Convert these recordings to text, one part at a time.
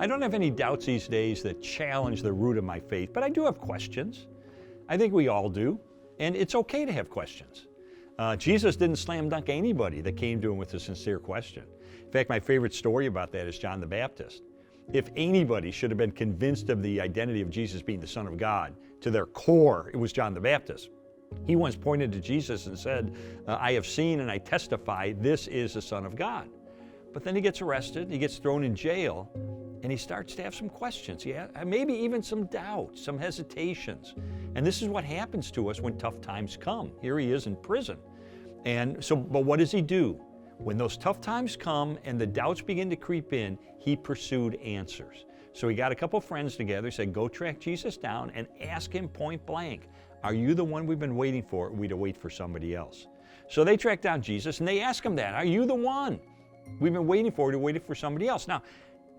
I don't have any doubts these days that challenge the root of my faith, but I do have questions. I think we all do, and it's okay to have questions. Jesus didn't slam dunk anybody that came to him with a sincere question. In fact, my favorite story about that is John the Baptist. If anybody should have been convinced of the identity of Jesus being the Son of God, to their core, it was John the Baptist. He once pointed to Jesus and said, I have seen and I testify this is the Son of God. But then he gets arrested, he gets thrown in jail, and he starts to have some questions. Maybe even some doubts, some hesitations. And this is what happens to us when tough times come. Here he is in prison. But what does he do? When those tough times come and the doubts begin to creep in, he pursued answers. So he got a couple friends together, he said, go track Jesus down and ask him point blank, are you the one we've been waiting for, or are we to wait for somebody else? So they track down Jesus and they ask him that, are you the one we've been waiting for, or waiting for somebody else? Now,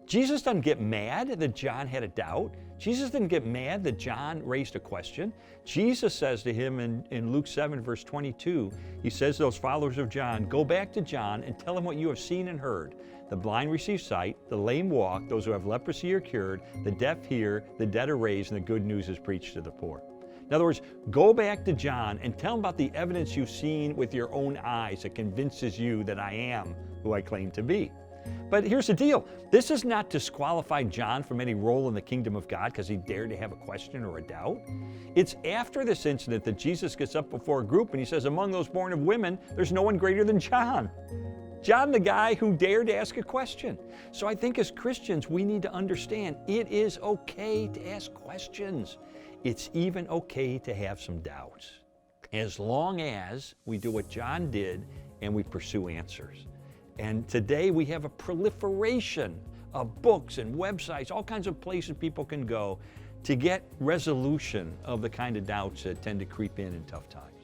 Jesus doesn't get mad that John had a doubt. Jesus didn't get mad that John raised a question. Jesus says to him in Luke 7, verse 22, he says to those followers of John, go back to John and tell him what you have seen and heard. The blind receive sight, the lame walk, those who have leprosy are cured, the deaf hear, the dead are raised, and the good news is preached to the poor. In other words, go back to John and tell him about the evidence you've seen with your own eyes that convinces you that I am who I claim to be. But here's the deal. This is not to disqualify John from any role in the kingdom of God because he dared to have a question or a doubt. It's after this incident that Jesus gets up before a group and he says, among those born of women, there's no one greater than John. John, the guy who dared to ask a question. So I think as Christians, we need to understand it is okay to ask questions. It's even okay to have some doubts, as long as we do what John did and we pursue answers. And today we have a proliferation of books and websites, all kinds of places people can go to get resolution of the kind of doubts that tend to creep in tough times.